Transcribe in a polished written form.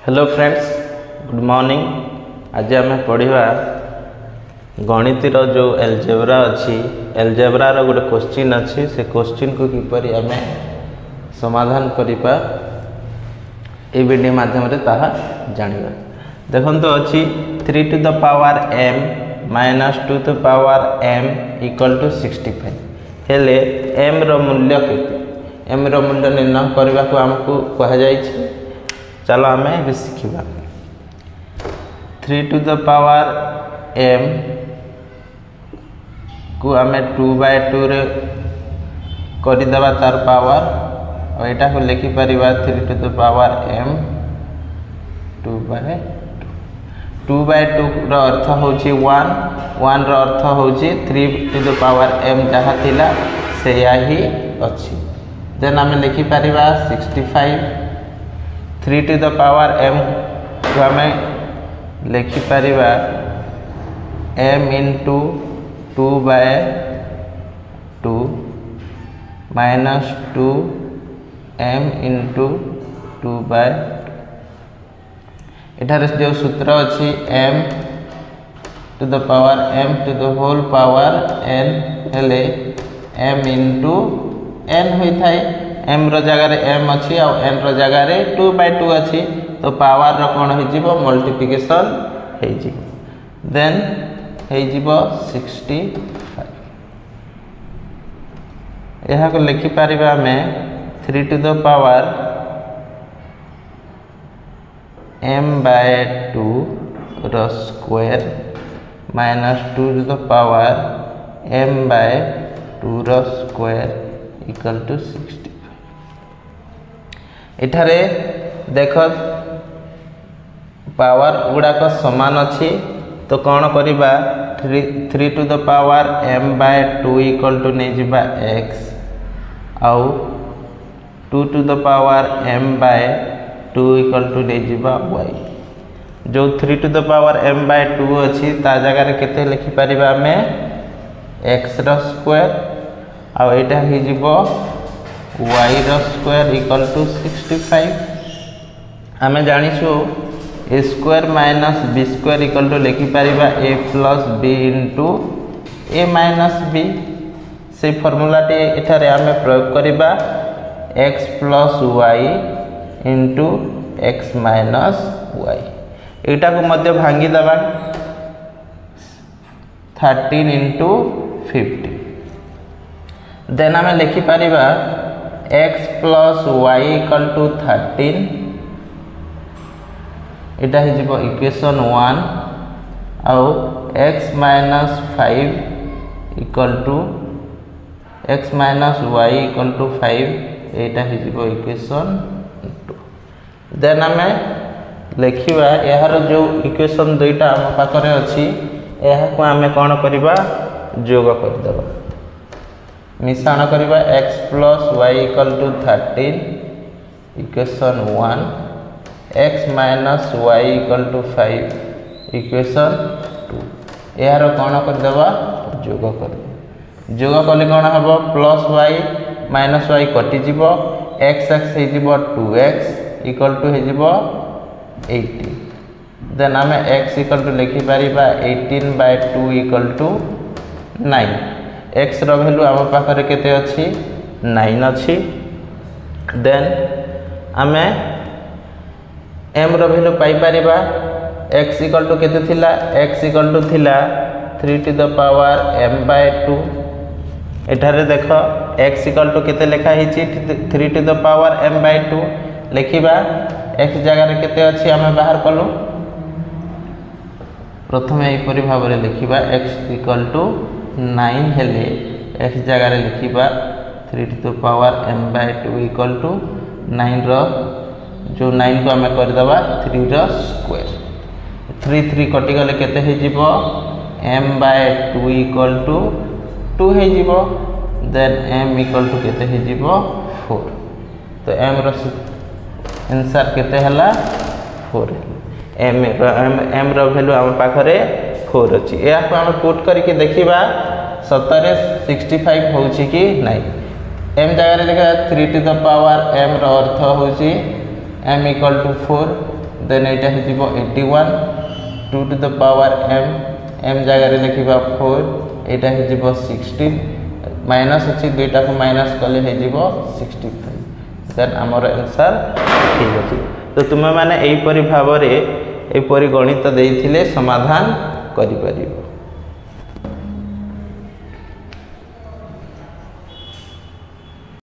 Hello friends, good morning. आज आम पढ़ा गणितर जो एलजेब्रा अच्छी एलजेब्रार गोटे क्वेश्चन अच्छी से क्वेश्चन को किपरि आम समाधान करिपा ए वीडियो माध्यम जानिबा। देखंतो अच्छी 3 to the power m minus 2 to the power m equal to 65 हेले m रो मूल्य केते m रो मूल्य निर्णय करबा को हमको कहा जायछि। चलो आम ये शिखा 3 टू द पावर m को आम 2/2 रे करदेवा तार पावर और यहाँ को लिखिपर 3 टू द पावर m 2/2 2/2 रो अर्थ होची 1 रो अर्थ होची 3 टू द पावर m जहाँ थिला से ही अच्छी। देन आम लिखिपर 65 3 टू द पावर m को आम लिखिपर m into 2/2 minus 2 m into 2/2। इठारे जो सूत्र अच्छी m to the power m to the whole power n हेले m इंटू n होता है। m रो जगार m अच्छी और n रो जगार 2/2 अच्छी तो पावर रो कौन हो मल्टीप्लिकेशन हो देन हो 65। यह को लिखिपर आम 3 टू द पावर m/2 रो square minus 2 to the power m/2 रो स्क्वायर इक्वल टू 65। इठारे देख पावर गुड़ाक समान अच्छी तो कौन करिबा 3 to the power m/2 equal to नहीं जिबा x आउ 2 to the power m/2 equal to नहीं जिबा y। जो 3 टू द पावर m/2 अच्छी ता जगह केते लिखि परिबा हमें x रो स्क्वायर आउ एटा ही जिवो y रो स्क्वायर इक्वल टू 65। आम जानिछु a square minus b square equal to लिखिपर a plus b into a minus b। से फर्मूलाटी एठारे आम प्रयोग करिबा x plus y into x minus y। एटा को मध्य भांगी दबा 13 इंटू 50। देन आम लिखिपर x plus y equal to 13 इटा हो इक्वेशन 1 आउ x minus 5 equal to x minus y equal to 5 एटा हो इक्वेशन 2। देन आम लिखा यार जो इक्वेशन 2टा आम पाखरे अच्छी यह को आम कौन करवा जोग करदेवा मिश्रण करवा x plus y equal to 13 equation 1 x minus y equal to 5 equation 2 यार कौन करदेवा जोग कर जोग कले कौन हम plus y minus y कटिज x हो 2x इक्वल टू हो 18। देन आम x इक्वल टू लिखिपर 18/2 इक्वल टू 9। x रो वैल्यू आम पाखरे केते अच्छी 9 अच्छी। देन आम m रो वैल्यू पाई परिबा x इक्वल टू केते थिला x इक्वल टू थिला 3 टू द पावर m/2। एठारे देख x इक्वल टू केते लिखा हिची 3 टू द पावर m/2 लिखिबा x जगह केते अच्छी आम बाहर कलु प्रथम एपरि भाव रे लिखिबा x इक्वल टू 9 हेले x जगह लिखिबा 3 to the power m/2 equal to 9 रो जो 9 को आम करदेवा 3 रो स्क्वायर 3 3 कटिगले केते हो जिवो m/2 इक्वल टू 2 हो जिवो। देन m इक्वल टू केते हो जिवो 4 तो m रो आंसर केते हला 4 m रो वैल्यू आम पाखरे 4 अच्छी। या को आम पुट करके देखिबा सतरे 65 होची कि नहीं। m जगह लिखा 3 टू द पावर m रो अर्थ होची m इक्वल टू 4 देन एटा हे जिवो 81 2 टू द पावर m जगह रे लिखिबा 4 एटा हे जिवो 16 माइनस अछि दुईटा को माइनस कले हे जिवो 65 देन हमर आंसर ठीक अछि। तो तुम माने एई परि भाव रे एई परि गणित देइथिले समाधान करि परिबो।